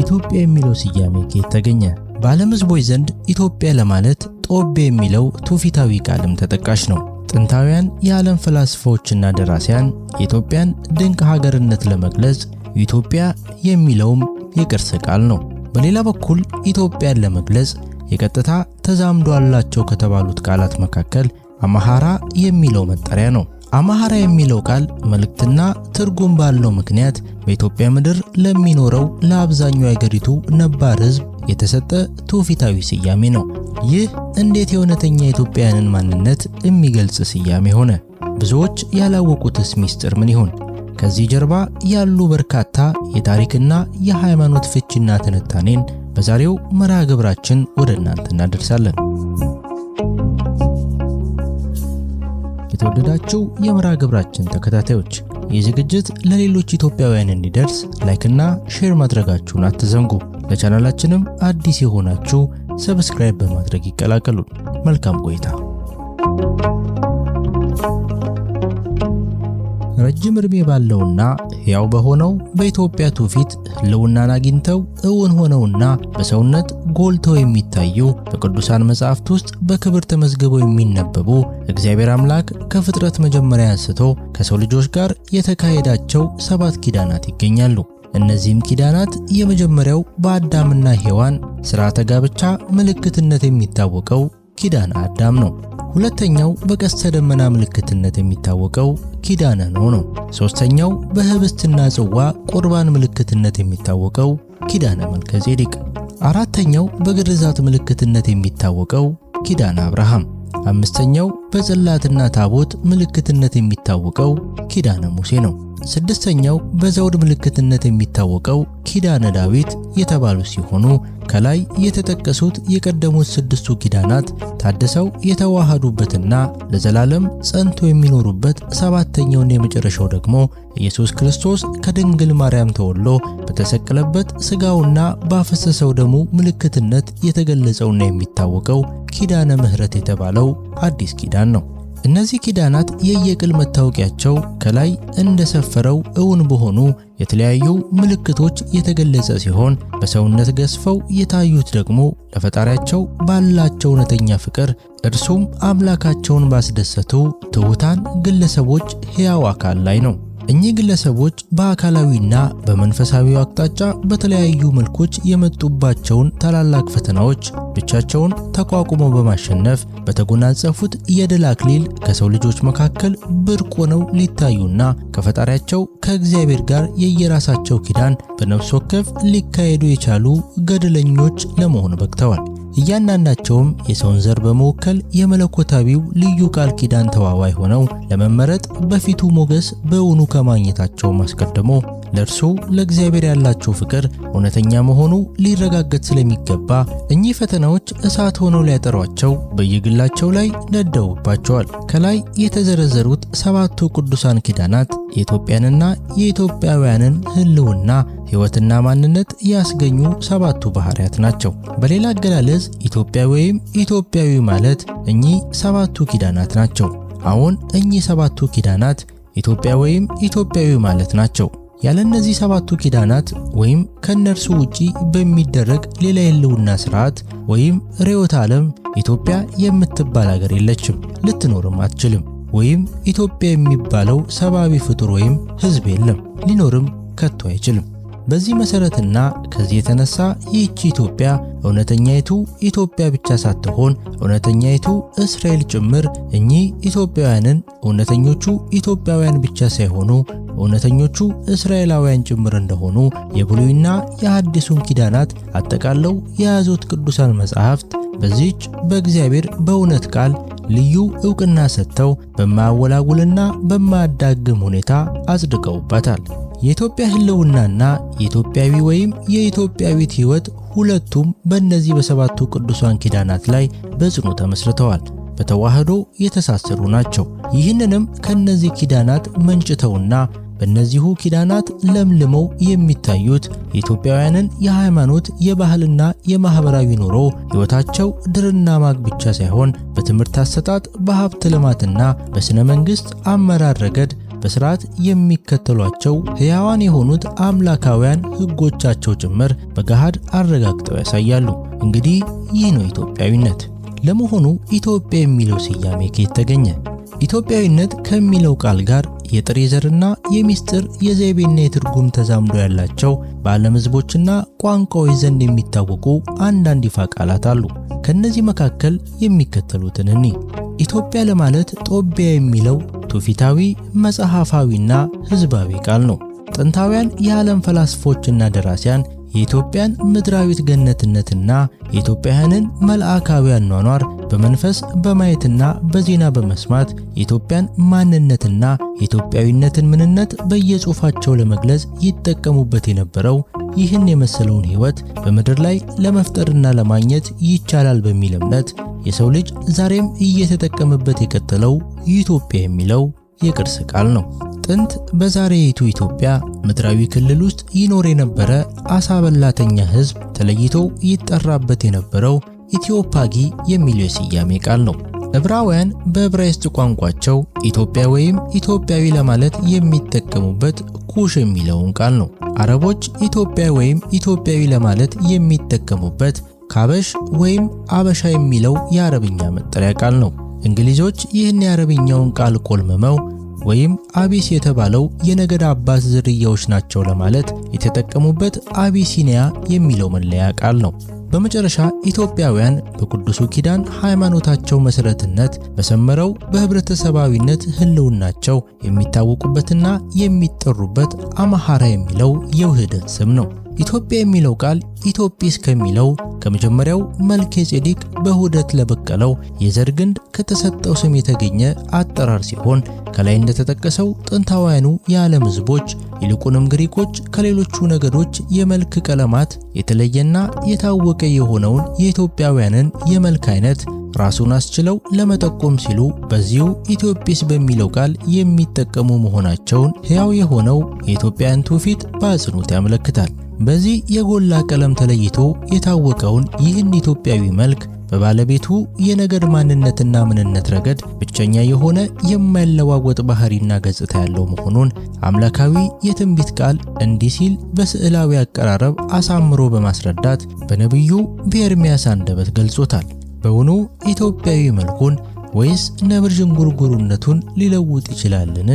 ኢትዮጵያ የሚለው ስያሜ ከየት ተገኘ? በዓለም ሕዝቦች ዘንድ ኢትዮጵያ ለማለት ጦቤ የሚለው ትውፊታዊ ቃልም ተጠቃሽ ነው። ጥንታውያን የዓለም ፈላስፋዎችና ደራሲያን የኢትዮጵያን ድንቅ ሀገርነት ለመግለጽ ኢትዮጵያ የሚለውም የቅርስ ቃል ነው። በሌላ በኩል ኢትዮጵያን ለመግለጽ የቀጥታ ተዛምዶ አላቸው ከተባሉት ቃላት መካከል አማሃራ የሚለው መጠሪያ ነው። አማሃራ የሚለው ቃል መልእክትና ትርጉም ባለው ምክንያት በኢትዮጵያ ምድር ለሚኖረው ለአብዛኛው የአገሪቱ ነባር ሕዝብ የተሰጠ ትውፊታዊ ስያሜ ነው። ይህ እንዴት የእውነተኛ ኢትዮጵያውያንን ማንነት የሚገልጽ ስያሜ ሆነ? ብዙዎች ያላወቁትስ ሚስጥር ምን ይሆን? ከዚህ ጀርባ ያሉ በርካታ የታሪክና የሃይማኖት ፍቺና ትንታኔን በዛሬው መርሃ ግብራችን ወደ እናንተ እናደርሳለን። የተወደዳችሁ የመርሃ ግብራችን ተከታታዮች፣ ይህ ዝግጅት ለሌሎች ኢትዮጵያውያን እንዲደርስ ላይክና ሼር ማድረጋችሁን አትዘንጉ። ለቻናላችንም አዲስ የሆናችሁ ሰብስክራይብ በማድረግ ይቀላቀሉ። መልካም ቆይታ። ረጅም ዕድሜ ባለውና ሕያው በሆነው በኢትዮጵያ ትውፊት ሕልውናን አግኝተው እውን ሆነውና በሰውነት ጎልተው የሚታዩ በቅዱሳን መጻሕፍት ውስጥ በክብር ተመዝግበው የሚነበቡ እግዚአብሔር አምላክ ከፍጥረት መጀመሪያ አንስቶ ከሰው ልጆች ጋር የተካሄዳቸው 7 ኪዳናት ይገኛሉ። እነዚህም ኪዳናት የመጀመሪያው በአዳምና ሔዋን ሥርዓተ ጋብቻ ምልክትነት የሚታወቀው ኪዳነ አዳም ነው። ሁለተኛው በቀስተ ደመና ምልክትነት የሚታወቀው ኪዳነ ኖህ ነው። ሶስተኛው በህብስትና ጽዋ ቁርባን ምልክትነት የሚታወቀው ኪዳነ መልከጼዴቅ። አራተኛው በግርዛት ምልክትነት የሚታወቀው ኪዳነ አብርሃም። አምስተኛው በጽላትና ታቦት ምልክትነት የሚታወቀው ኪዳነ ሙሴ ነው። ስድስተኛው በዘውድ ምልክትነት የሚታወቀው ኪዳነ ዳዊት የተባሉ ሲሆኑ ከላይ የተጠቀሱት የቀደሙት 6ቱ ኪዳናት ታድሰው የተዋሃዱበትና ለዘላለም ጸንቶ የሚኖሩበት 7ኛውና የመጨረሻው ደግሞ ኢየሱስ ክርስቶስ ከድንግል ማርያም ተወልዶ በተሰቀለበት ሥጋውና ባፈሰሰው ደሙ ምልክትነት የተገለጸውና የሚታወቀው ኪዳነ ምሕረት የተባለው አዲስ ኪዳን ነው። እነዚህ ኪዳናት የየቅል መታወቂያቸው ከላይ እንደሰፈረው እውን በሆኑ የተለያዩ ምልክቶች የተገለጸ ሲሆን በሰውነት ገዝፈው የታዩት ደግሞ ለፈጣሪያቸው ባላቸው እውነተኛ ፍቅር እርሱም አምላካቸውን ባስደሰቱ ትሑታን ግለሰቦች ሕያው አካል ላይ ነው። እኚህ ግለሰቦች በአካላዊና በመንፈሳዊ አቅጣጫ በተለያዩ መልኮች የመጡባቸውን ታላላቅ ፈተናዎች ብቻቸውን ተቋቁመው በማሸነፍ በተጎናጸፉት የድል አክሊል ከሰው ልጆች መካከል ብርቅ ሆነው ሊታዩና ከፈጣሪያቸው ከእግዚአብሔር ጋር የየራሳቸው ኪዳን በነፍስ ወከፍ ሊካሄዱ የቻሉ ገድለኞች ለመሆን በቅተዋል። እያንዳንዳቸውም የሰውን ዘር በመወከል የመለኮታዊው ልዩ ቃል ኪዳን ተዋዋይ ሆነው ለመመረጥ በፊቱ ሞገስ በእውኑ ከማግኘታቸው አስቀድሞ ለእርሱ ለእግዚአብሔር ያላቸው ፍቅር እውነተኛ መሆኑ ሊረጋገጥ ስለሚገባ እኚህ ፈተናዎች እሳት ሆነው ሊያጠሯቸው በየግላቸው ላይ ነደውባቸዋል። ከላይ የተዘረዘሩት 7ቱ ቅዱሳን ኪዳናት የኢትዮጵያንና የኢትዮጵያውያንን ሕልውና ሕይወትና ማንነት ያስገኙ 7ቱ ባህሪያት ናቸው። በሌላ አገላለጽ ኢትዮጵያ ወይም ኢትዮጵያዊ ማለት እኚህ 7ቱ ኪዳናት ናቸው። አሁን እኚህ 7ቱ ኪዳናት ኢትዮጵያ ወይም ኢትዮጵያዊ ማለት ናቸው። ያለ እነዚህ 7ቱ ኪዳናት ወይም ከነርሱ ውጪ በሚደረግ ሌላ የሕልውና ስርዓት ወይም ርዕዮተ ዓለም ኢትዮጵያ የምትባል ሀገር የለችም፣ ልትኖርም አትችልም። ወይም ኢትዮጵያ የሚባለው ሰብአዊ ፍጡር ወይም ሕዝብ የለም፣ ሊኖርም ከቶ አይችልም። በዚህ መሰረትና ከዚህ የተነሳ ይህች ኢትዮጵያ እውነተኛይቱ ኢትዮጵያ ብቻ ሳትሆን እውነተኛይቱ እስራኤል ጭምር እኚህ ኢትዮጵያውያንን እውነተኞቹ ኢትዮጵያውያን ብቻ ሳይሆኑ እውነተኞቹ እስራኤላውያን ጭምር እንደሆኑ የብሉይና የሐዲሱን ኪዳናት አጠቃለው የያዙት ቅዱሳን መጻሕፍት በዚህች በእግዚአብሔር በእውነት ቃል ልዩ ዕውቅና ሰጥተው በማያወላውልና በማያዳግም ሁኔታ አጽድቀውባታል። የኢትዮጵያ ሕልውናና የኢትዮጵያዊ ወይም የኢትዮጵያዊት ሕይወት ሁለቱም በእነዚህ በ7ቱ ቅዱሳን ኪዳናት ላይ በጽኑ ተመስርተዋል፣ በተዋህዶ የተሳሰሩ ናቸው። ይህንንም ከነዚህ ኪዳናት መንጭተውና በእነዚሁ ኪዳናት ለምልመው የሚታዩት የኢትዮጵያውያንን የሃይማኖት የባህልና የማህበራዊ ኑሮ ሕይወታቸው ድርና ማግ ብቻ ሳይሆን በትምህርት አሰጣጥ፣ በሀብት ልማትና በስነ መንግስት አመራር ረገድ በስርዓት የሚከተሏቸው ሕያዋን የሆኑት አምላካውያን ሕጎቻቸው ጭምር በገሃድ አረጋግጠው ያሳያሉ። እንግዲህ ይህ ነው ኢትዮጵያዊነት። ለመሆኑ ኢትዮጵያ የሚለው ስያሜ ከየት ተገኘ? ኢትዮጵያዊነት ከሚለው ቃል ጋር የጥሬ ዘርና የሚስጥር የዘይቤና የትርጉም ተዛምዶ ያላቸው በዓለም ሕዝቦችና ቋንቋዎች ዘንድ የሚታወቁ አንዳንድ ይፋ ቃላት አሉ። ከነዚህ መካከል የሚከተሉትን እኒ ኢትዮጵያ ለማለት ጦቢያ የሚለው ትውፊታዊ መጽሐፋዊና ሕዝባዊ ቃል ነው። ጥንታውያን የዓለም ፈላስፎችና ደራሲያን የኢትዮጵያን ምድራዊት ገነትነትና የኢትዮጵያውያንን መልአካዊ አኗኗር በመንፈስ በማየትና በዜና በመስማት የኢትዮጵያን ማንነትና የኢትዮጵያዊነትን ምንነት በየጽሑፋቸው ለመግለጽ ይጠቀሙበት የነበረው ይህን የመሰለውን ሕይወት በምድር ላይ ለመፍጠርና ለማግኘት ይቻላል በሚል እምነት የሰው ልጅ ዛሬም እየተጠቀመበት የቀጠለው ኢትዮጵያ የሚለው የቅርስ ቃል ነው። ጥንት በዛሬይቱ ኢትዮጵያ ምድራዊ ክልል ውስጥ ይኖር የነበረ አሳ በላተኛ ሕዝብ ተለይቶ ይጠራበት የነበረው ኢትዮፓጊ የሚለው የስያሜ ቃል ነው። ዕብራውያን በዕብራይስጥ ቋንቋቸው ኢትዮጵያ ወይም ኢትዮጵያዊ ለማለት የሚጠቀሙበት ኩሽ የሚለውን ቃል ነው። አረቦች ኢትዮጵያ ወይም ኢትዮጵያዊ ለማለት የሚጠቀሙበት ካበሽ ወይም አበሻ የሚለው የአረብኛ መጠሪያ ቃል ነው። እንግሊዞች ይህን የአረብኛውን ቃል ቆልምመው ወይም አቢስ የተባለው የነገድ አባት ዝርያዎች ናቸው ለማለት የተጠቀሙበት አቢሲኒያ የሚለው መለያ ቃል ነው። በመጨረሻ ኢትዮጵያውያን በቅዱሱ ኪዳን ሃይማኖታቸው መሰረትነት በሰመረው በህብረተሰባዊነት ህልውናቸው የሚታወቁበትና የሚጠሩበት አማሃራ የሚለው የውህደት ስም ነው። ኢትዮጵያ የሚለው ቃል ኢትዮጲስ ከሚለው ከመጀመሪያው መልከ ጼዴቅ በውህደት ለበቀለው የዘር ግንድ ከተሰጠው ስም የተገኘ አጠራር ሲሆን ከላይ እንደተጠቀሰው ጥንታውያኑ የዓለም ህዝቦች ይልቁንም ግሪኮች ከሌሎቹ ነገዶች የመልክ ቀለማት የተለየና የታወቀ የሆነውን የኢትዮጵያውያንን የመልክ አይነት ራሱን አስችለው ለመጠቆም ሲሉ በዚሁ ኢትዮጲስ በሚለው ቃል የሚጠቀሙ መሆናቸውን ሕያው የሆነው የኢትዮጵያን ትውፊት በአጽንኦት ያመለክታል። በዚህ የጎላ ቀለም ተለይቶ የታወቀውን ይህን ኢትዮጵያዊ መልክ በባለቤቱ የነገድ ማንነትና ምንነት ረገድ ብቸኛ የሆነ የማይለዋወጥ ባህሪና ገጽታ ያለው መሆኑን አምላካዊ የትንቢት ቃል እንዲህ ሲል በስዕላዊ አቀራረብ አሳምሮ በማስረዳት በነቢዩ በኤርምያስ አንደበት ገልጾታል። በውኑ ኢትዮጵያዊ መልኩን ወይስ ነብር ዥንጉርጉርነቱን ሊለውጥ ይችላልን?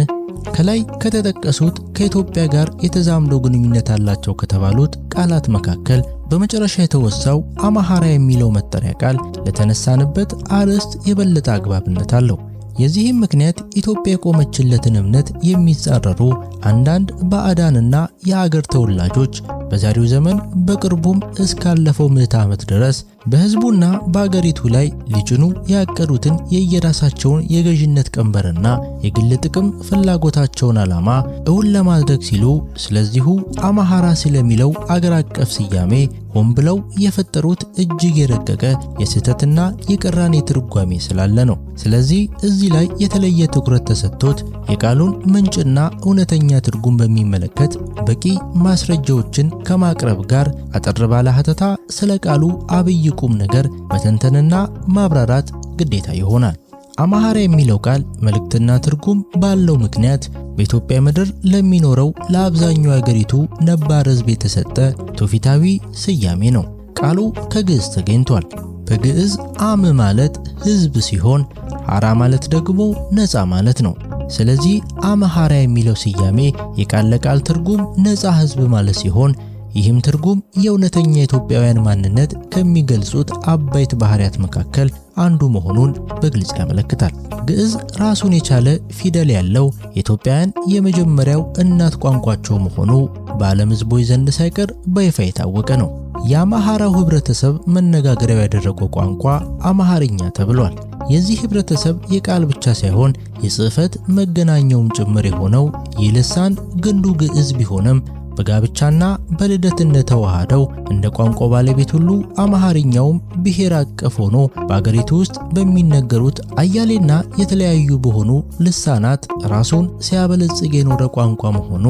ከላይ ከተጠቀሱት ከኢትዮጵያ ጋር የተዛምዶ ግንኙነት አላቸው ከተባሉት ቃላት መካከል በመጨረሻ የተወሳው አማሃራ የሚለው መጠሪያ ቃል ለተነሳንበት አርዕስት የበለጠ አግባብነት አለው። የዚህም ምክንያት ኢትዮጵያ የቆመችለትን እምነት የሚጻረሩ አንዳንድ ባዕዳንና የአገር ተወላጆች በዛሬው ዘመን በቅርቡም እስካለፈው ምዕተ ዓመት ድረስ በሕዝቡና በአገሪቱ ላይ ሊጭኑ ያቀዱትን የየራሳቸውን የገዥነት ቀንበርና የግል ጥቅም ፍላጎታቸውን ዓላማ እውን ለማድረግ ሲሉ ስለዚሁ አማሃራ ስለሚለው አገር አቀፍ ስያሜ ሆን ብለው የፈጠሩት እጅግ የረቀቀ የስህተትና የቅራኔ ትርጓሜ ስላለ ነው። ስለዚህ እዚህ ላይ የተለየ ትኩረት ተሰጥቶት የቃሉን ምንጭና እውነተኛ ትርጉም በሚመለከት በቂ ማስረጃዎችን ከማቅረብ ጋር አጠር ባለ ሐተታ ስለ ቃሉ አብይ ቁም ነገር መተንተንና ማብራራት ግዴታ ይሆናል። አማሃራ የሚለው ቃል መልእክትና ትርጉም ባለው ምክንያት በኢትዮጵያ ምድር ለሚኖረው ለአብዛኛው የአገሪቱ ነባር ሕዝብ የተሰጠ ትውፊታዊ ስያሜ ነው። ቃሉ ከግዕዝ ተገኝቷል። በግዕዝ አም ማለት ሕዝብ ሲሆን ሃራ ማለት ደግሞ ነፃ ማለት ነው። ስለዚህ አማሃራ የሚለው ስያሜ የቃል ለቃል ትርጉም ነፃ ሕዝብ ማለት ሲሆን ይህም ትርጉም የእውነተኛ ኢትዮጵያውያን ማንነት ከሚገልጹት አበይት ባህሪያት መካከል አንዱ መሆኑን በግልጽ ያመለክታል። ግዕዝ ራሱን የቻለ ፊደል ያለው የኢትዮጵያውያን የመጀመሪያው እናት ቋንቋቸው መሆኑ በዓለም ሕዝቦች ዘንድ ሳይቀር በይፋ የታወቀ ነው። የአማሃራው ህብረተሰብ መነጋገሪያው ያደረገው ቋንቋ አማሃርኛ ተብሏል። የዚህ ህብረተሰብ የቃል ብቻ ሳይሆን የጽሕፈት መገናኛውም ጭምር የሆነው ይህ ልሳን ግንዱ ግዕዝ ቢሆንም በጋብቻና በልደት እንደተዋሃደው እንደ ቋንቋ ባለቤት ሁሉ አማሃርኛውም ብሔር አቀፍ ሆኖ በአገሪቱ ውስጥ በሚነገሩት አያሌና የተለያዩ በሆኑ ልሳናት ራሱን ሲያበለጽግ የኖረ ቋንቋ መሆኑ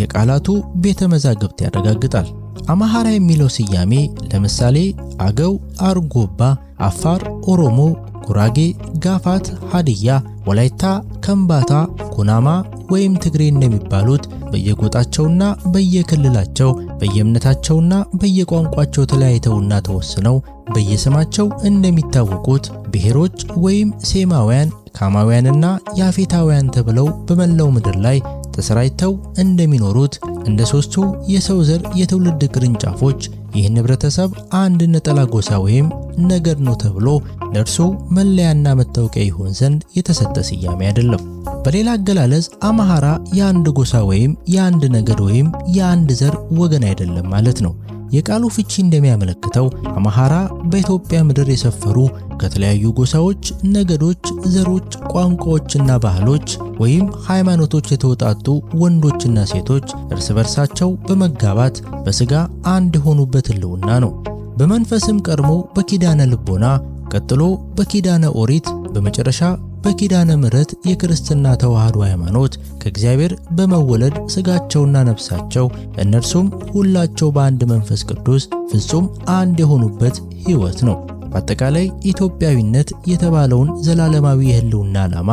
የቃላቱ ቤተ መዛግብት ያረጋግጣል። አማሃራ የሚለው ስያሜ ለምሳሌ አገው፣ አርጎባ፣ አፋር፣ ኦሮሞ፣ ጉራጌ፣ ጋፋት፣ ሀዲያ፣ ወላይታ፣ ከምባታ፣ ኩናማ ወይም ትግሬ እንደሚባሉት በየጎጣቸውና በየክልላቸው በየእምነታቸውና በየቋንቋቸው ተለያይተውና ተወስነው በየስማቸው እንደሚታወቁት ብሔሮች ወይም ሴማውያን፣ ካማውያንና ያፌታውያን ተብለው በመላው ምድር ላይ ተሰራጭተው እንደሚኖሩት እንደ ሶስቱ የሰው ዘር የትውልድ ቅርንጫፎች ይህን ህብረተሰብ አንድ ነጠላ ጎሳ ወይም ነገድ ነው ተብሎ ለእርሱ መለያና መታወቂያ ይሆን ዘንድ የተሰጠ ስያሜ አይደለም። በሌላ አገላለጽ አማሃራ የአንድ ጎሳ ወይም የአንድ ነገድ ወይም የአንድ ዘር ወገን አይደለም ማለት ነው። የቃሉ ፍቺ እንደሚያመለክተው አማሃራ በኢትዮጵያ ምድር የሰፈሩ ከተለያዩ ጎሳዎች፣ ነገዶች፣ ዘሮች፣ ቋንቋዎችና ባህሎች ወይም ሃይማኖቶች የተወጣጡ ወንዶችና ሴቶች እርስ በርሳቸው በመጋባት በስጋ አንድ የሆኑበት ህልውና ነው። በመንፈስም ቀድሞ በኪዳነ ልቦና፣ ቀጥሎ በኪዳነ ኦሪት፣ በመጨረሻ በኪዳነ ምሕረት የክርስትና ተዋህዶ ሃይማኖት ከእግዚአብሔር በመወለድ ስጋቸውና ነፍሳቸው እነርሱም ሁላቸው በአንድ መንፈስ ቅዱስ ፍጹም አንድ የሆኑበት ህይወት ነው። በአጠቃላይ ኢትዮጵያዊነት የተባለውን ዘላለማዊ የህልውና ዓላማ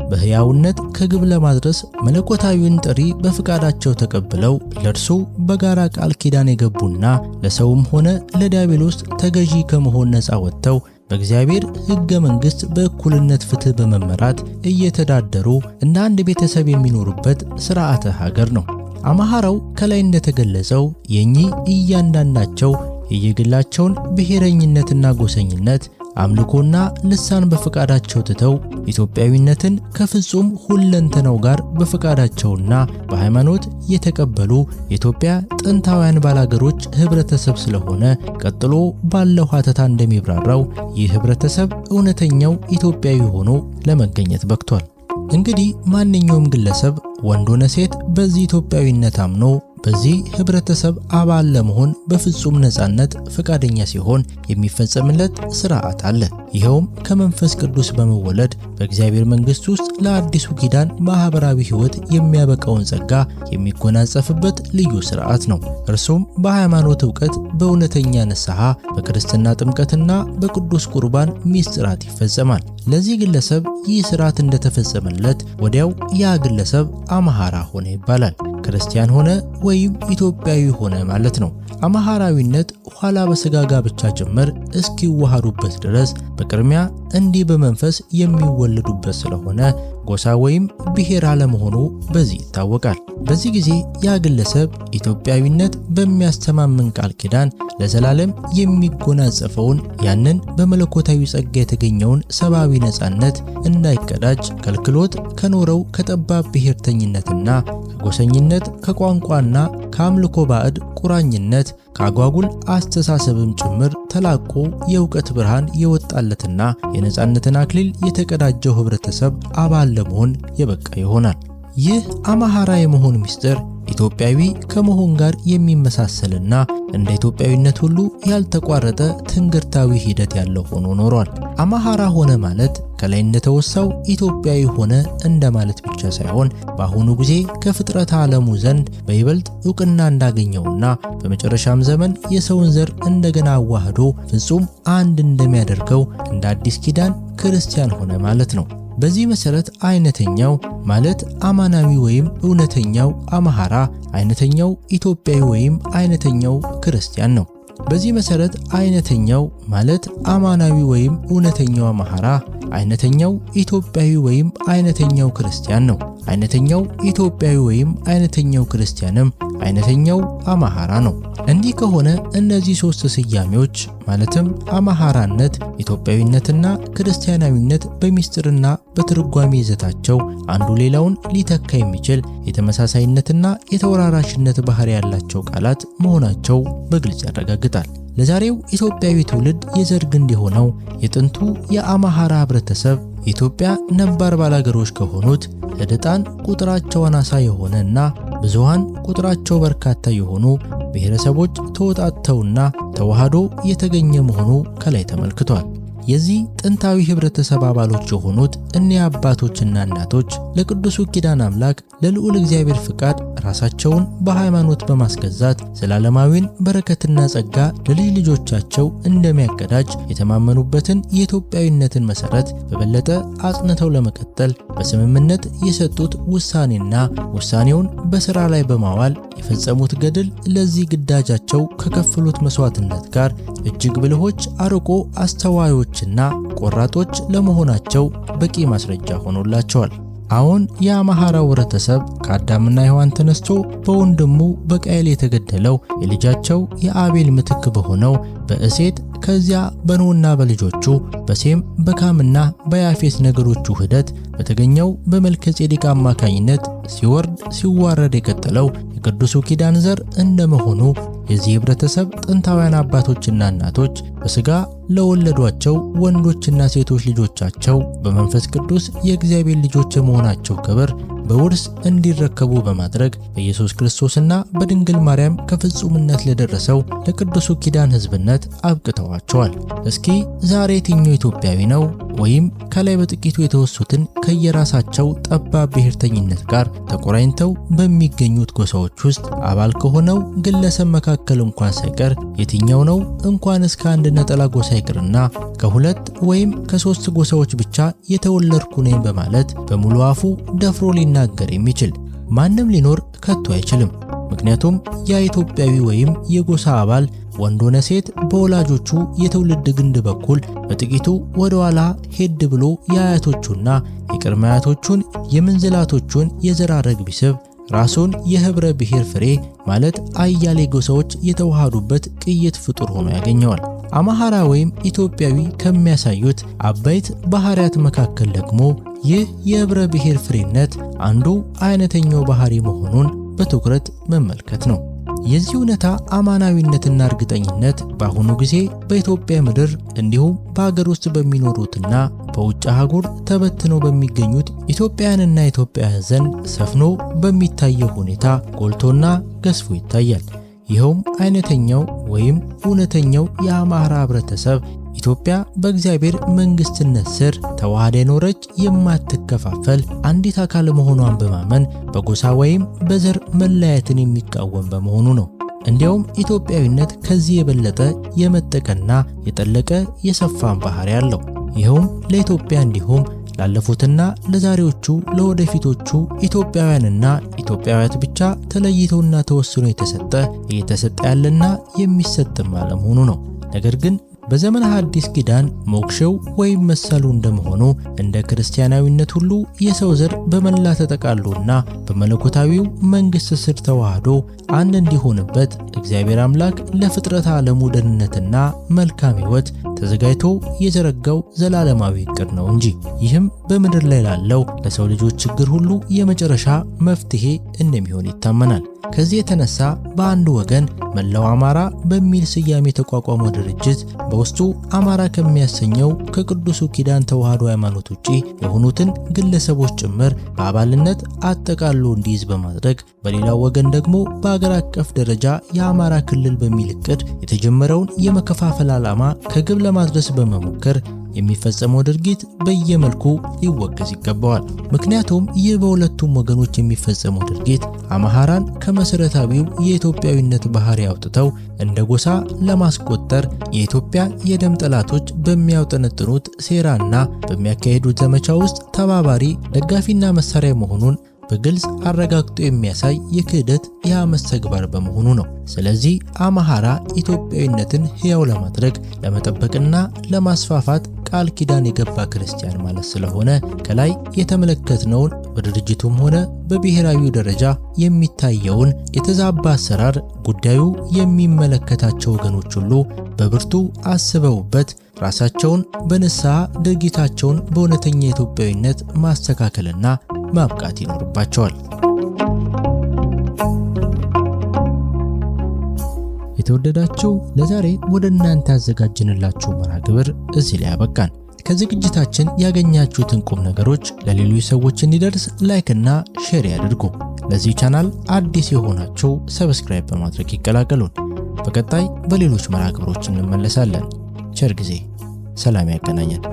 በህያውነት ከግብ ለማድረስ መለኮታዊውን ጥሪ በፍቃዳቸው ተቀብለው ለእርሱ በጋራ ቃል ኪዳን የገቡና ለሰውም ሆነ ለዲያብሎስ ተገዢ ከመሆን ነፃ ወጥተው በእግዚአብሔር ሕገ መንግሥት በእኩልነት ፍትህ በመመራት እየተዳደሩ እንደ አንድ ቤተሰብ የሚኖሩበት ሥርዓተ ሀገር ነው። አማሃራው ከላይ እንደተገለጸው የኚህ እያንዳንዳቸው የየግላቸውን ብሔረኝነትና ጎሰኝነት አምልኮና ልሳን በፍቃዳቸው ትተው ኢትዮጵያዊነትን ከፍጹም ሁለንተናው ጋር በፍቃዳቸውና በሃይማኖት የተቀበሉ የኢትዮጵያ ጥንታውያን ባላገሮች ህብረተሰብ ስለሆነ ቀጥሎ ባለው ሐተታ እንደሚብራራው ይህ ህብረተሰብ እውነተኛው ኢትዮጵያዊ ሆኖ ለመገኘት በቅቷል። እንግዲህ ማንኛውም ግለሰብ ወንድ ሆነ ሴት በዚህ ኢትዮጵያዊነት አምኖ በዚህ ህብረተሰብ አባል ለመሆን በፍጹም ነፃነት ፈቃደኛ ሲሆን የሚፈጸምለት ሥርዓት አለ። ይኸውም ከመንፈስ ቅዱስ በመወለድ በእግዚአብሔር መንግሥት ውስጥ ለአዲሱ ኪዳን ማህበራዊ ሕይወት የሚያበቃውን ጸጋ የሚጎናጸፍበት ልዩ ሥርዓት ነው። እርሱም በሃይማኖት ዕውቀት፣ በእውነተኛ ንስሐ፣ በክርስትና ጥምቀትና በቅዱስ ቁርባን ሚስጥራት ይፈጸማል። ለዚህ ግለሰብ ይህ ሥርዓት እንደተፈጸመለት ወዲያው ያ ግለሰብ አማሃራ ሆነ ይባላል። ክርስቲያን ሆነ ወይም ኢትዮጵያዊ ሆነ ማለት ነው። አማሃራዊነት ኋላ በሥጋ ጋብቻ ጭምር እስኪዋሃዱበት ድረስ በቅድሚያ እንዲህ በመንፈስ የሚወለዱበት ስለሆነ ጎሳ ወይም ብሔር አለመሆኑ በዚህ ይታወቃል። በዚህ ጊዜ ያ ግለሰብ ኢትዮጵያዊነት በሚያስተማምን ቃል ኪዳን ለዘላለም የሚጎናጸፈውን ያንን በመለኮታዊ ጸጋ የተገኘውን ሰብአዊ ነፃነት እንዳይቀዳጅ ከልክሎት ከኖረው ከጠባብ ብሔርተኝነትና ከጎሰኝነት ከቋንቋና ከአምልኮ ባዕድ ቁራኝነት ከአጓጉል አስተሳሰብም ጭምር ተላቆ የእውቀት ብርሃን የወጣለትና የነፃነትን አክሊል የተቀዳጀው ህብረተሰብ አባል ለመሆን የበቃ ይሆናል። ይህ አማሃራ የመሆን ምስጢር ኢትዮጵያዊ ከመሆን ጋር የሚመሳሰልና እንደ ኢትዮጵያዊነት ሁሉ ያልተቋረጠ ትንግርታዊ ሂደት ያለው ሆኖ ኖሯል። አማሃራ ሆነ ማለት ከላይ እንደተወሳው ኢትዮጵያዊ ሆነ እንደማለት ብቻ ሳይሆን በአሁኑ ጊዜ ከፍጥረት ዓለሙ ዘንድ በይበልጥ ዕውቅና እንዳገኘውና በመጨረሻም ዘመን የሰውን ዘር እንደገና አዋህዶ ፍጹም አንድ እንደሚያደርገው እንደ አዲስ ኪዳን ክርስቲያን ሆነ ማለት ነው። በዚህ መሰረት አይነተኛው ማለት አማናዊ ወይም እውነተኛው አማሃራ፣ አይነተኛው ኢትዮጵያዊ ወይም አይነተኛው ክርስቲያን ነው። በዚህ መሰረት አይነተኛው ማለት አማናዊ ወይም እውነተኛው አማሃራ፣ አይነተኛው ኢትዮጵያዊ ወይም አይነተኛው ክርስቲያን ነው። አይነተኛው ኢትዮጵያዊ ወይም አይነተኛው ክርስቲያንም አይነተኛው አማሃራ ነው። እንዲህ ከሆነ እነዚህ ሶስት ስያሜዎች ማለትም አማሃራነት፣ ኢትዮጵያዊነትና ክርስቲያናዊነት በሚስጥርና በትርጓሜ ይዘታቸው አንዱ ሌላውን ሊተካ የሚችል የተመሳሳይነትና የተወራራሽነት ባህሪ ያላቸው ቃላት መሆናቸው በግልጽ ያረጋግጣል። ለዛሬው ኢትዮጵያዊ ትውልድ የዘር ግንድ የሆነው የጥንቱ የአማሃራ ህብረተሰብ የኢትዮጵያ ነባር ባላገሮች ከሆኑት ህድጣን ቁጥራቸው አናሳ የሆነና ብዙሃን ቁጥራቸው በርካታ የሆኑ ብሔረሰቦች ተወጣጥተውና ተዋህዶ የተገኘ መሆኑ ከላይ ተመልክቷል። የዚህ ጥንታዊ ህብረተሰብ አባሎች የሆኑት እኒያ አባቶችና እናቶች ለቅዱሱ ኪዳን አምላክ ለልዑል እግዚአብሔር ፍቃድ ራሳቸውን በሃይማኖት በማስገዛት ዘላለማዊን በረከትና ጸጋ ለልጅ ልጆቻቸው እንደሚያቀዳጅ የተማመኑበትን የኢትዮጵያዊነትን መሰረት በበለጠ አጽንተው ለመቀጠል በስምምነት የሰጡት ውሳኔና ውሳኔውን በሥራ ላይ በማዋል የፈጸሙት ገድል ለዚህ ግዳጃቸው ከከፈሉት መስዋዕትነት ጋር እጅግ ብልሆች፣ አርቆ አስተዋዮችና ቆራጦች ለመሆናቸው በቂ ማስረጃ ሆኖላቸዋል። አሁን የአማራው ህብረተሰብ ከአዳምና ሔዋን ተነስቶ በወንድሙ በቃየል የተገደለው የልጃቸው የአቤል ምትክ በሆነው በእሴት ከዚያ በኖህና በልጆቹ በሴም በካምና በያፌት ነገሮቹ ሂደት በተገኘው በመልከጼዴቅ አማካኝነት ሲወርድ ሲዋረድ የቀጠለው የቅዱሱ ኪዳን ዘር እንደመሆኑ የዚህ ህብረተሰብ ጥንታውያን አባቶችና እናቶች በሥጋ ለወለዷቸው ወንዶችና ሴቶች ልጆቻቸው በመንፈስ ቅዱስ የእግዚአብሔር ልጆች የመሆናቸው ክብር በውርስ እንዲረከቡ በማድረግ በኢየሱስ ክርስቶስና በድንግል ማርያም ከፍጹምነት ለደረሰው ለቅዱሱ ኪዳን ህዝብነት አብቅተዋቸዋል። እስኪ ዛሬ የትኛው ኢትዮጵያዊ ነው ወይም ከላይ በጥቂቱ የተወሱትን ከየራሳቸው ጠባብ ብሔርተኝነት ጋር ተቆራኝተው በሚገኙት ጎሳዎች ውስጥ አባል ከሆነው ግለሰብ መካከል እንኳን ሳይቀር የትኛው ነው እንኳን እስከ አንድ ነጠላ ጎሳ ይቅርና ከሁለት ወይም ከሶስት ጎሳዎች ብቻ የተወለድኩ ነኝ በማለት በሙሉ አፉ ደፍሮ ሊናገር የሚችል? ማንም ሊኖር ከቶ አይችልም። ምክንያቱም ያ ኢትዮጵያዊ ወይም የጎሳ አባል ወንድ ሆነ ሴት በወላጆቹ የትውልድ ግንድ በኩል በጥቂቱ ወደ ኋላ ሄድ ብሎ የአያቶቹና የቅድመ አያቶቹን የምንዝላቶቹን የዘር ሐረግ ቢስብ ራሱን የህብረ ብሔር ፍሬ ማለት አያሌ ጎሳዎች የተዋሃዱበት ቅይጥ ፍጡር ሆኖ ያገኘዋል። አማራ ወይም ኢትዮጵያዊ ከሚያሳዩት አበይት ባህሪያት መካከል ደግሞ ይህ የህብረ ብሔር ፍሬነት አንዱ አይነተኛው ባህሪ መሆኑን በትኩረት መመልከት ነው። የዚህ እውነታ አማናዊነትና እርግጠኝነት በአሁኑ ጊዜ በኢትዮጵያ ምድር እንዲሁም በሀገር ውስጥ በሚኖሩትና በውጭ አህጉር ተበትነው በሚገኙት ኢትዮጵያውያንና ኢትዮጵያውያን ዘንድ ሰፍኖ በሚታየው ሁኔታ ጎልቶና ገዝፎ ይታያል። ይኸውም አይነተኛው ወይም እውነተኛው የአማራ ህብረተሰብ ኢትዮጵያ በእግዚአብሔር መንግስትነት ስር ተዋህዳ የኖረች የማትከፋፈል አንዲት አካል መሆኗን በማመን በጎሳ ወይም በዘር መለያየትን የሚቃወም በመሆኑ ነው። እንዲያውም ኢትዮጵያዊነት ከዚህ የበለጠ የመጠቀና የጠለቀ የሰፋን ባህሪ አለው። ይኸውም ለኢትዮጵያ እንዲሁም ላለፉትና ለዛሬዎቹ ለወደፊቶቹ ኢትዮጵያውያንና ኢትዮጵያውያት ብቻ ተለይቶና ተወስኖ እየተሰጠ ያለና የሚሰጥም አለመሆኑ ነው። ነገር ግን በዘመነ ሐዲስ ኪዳን ሞክሼው ወይም መሰሉ እንደመሆኑ እንደ ክርስቲያናዊነት ሁሉ የሰው ዘር በመላ ተጠቃሎና በመለኮታዊው መንግስት ስር ተዋህዶ አንድ እንዲሆንበት እግዚአብሔር አምላክ ለፍጥረት ዓለሙ ደህንነትና መልካም ሕይወት ተዘጋጅቶ የዘረጋው ዘላለማዊ ዕቅድ ነው እንጂ ይህም በምድር ላይ ላለው ለሰው ልጆች ችግር ሁሉ የመጨረሻ መፍትሄ እንደሚሆን ይታመናል። ከዚህ የተነሳ በአንድ ወገን መላው አማራ በሚል ስያሜ የተቋቋመው ድርጅት በውስጡ አማራ ከሚያሰኘው ከቅዱሱ ኪዳን ተዋህዶ ሃይማኖት ውጪ የሆኑትን ግለሰቦች ጭምር በአባልነት አጠቃሎ እንዲይዝ በማድረግ በሌላው ወገን ደግሞ በአገር አቀፍ ደረጃ የአማራ ክልል በሚል ዕቅድ የተጀመረውን የመከፋፈል ዓላማ ከግብ ለማድረስ በመሞከር የሚፈጸመው ድርጊት በየመልኩ ሊወገዝ ይገባዋል። ምክንያቱም ይህ በሁለቱም ወገኖች የሚፈጸመው ድርጊት አማራን ከመሰረታዊው የኢትዮጵያዊነት ባህሪ አውጥተው እንደ ጎሳ ለማስቆጠር የኢትዮጵያ የደም ጠላቶች በሚያውጠነጥኑት ሴራና በሚያካሄዱት ዘመቻ ውስጥ ተባባሪ ደጋፊና መሳሪያ መሆኑን በግልጽ አረጋግጦ የሚያሳይ የክህደት የአመፅ ተግባር በመሆኑ ነው። ስለዚህ አማራ ኢትዮጵያዊነትን ሕያው ለማድረግ ለመጠበቅና ለማስፋፋት ቃል ኪዳን የገባ ክርስቲያን ማለት ስለሆነ ከላይ የተመለከትነውን በድርጅቱም ሆነ በብሔራዊ ደረጃ የሚታየውን የተዛባ አሰራር ጉዳዩ የሚመለከታቸው ወገኖች ሁሉ በብርቱ አስበውበት ራሳቸውን በንስሐ ድርጊታቸውን በእውነተኛ ኢትዮጵያዊነት ማስተካከልና ማብቃት ይኖርባቸዋል። የተወደዳችሁ ለዛሬ ወደ እናንተ ያዘጋጀንላችሁ መርሃ ግብር እዚህ ላይ ያበቃን። ከዝግጅታችን ያገኛችሁትን ቁም ነገሮች ለሌሎች ሰዎች እንዲደርስ ላይክ እና ሼር ያድርጉ። ለዚህ ቻናል አዲስ የሆናችሁ ሰብስክራይብ በማድረግ ይቀላቀሉን። በቀጣይ በሌሎች መርሃ ግብሮች እንመለሳለን። ቸር ጊዜ፣ ሰላም ያገናኘን።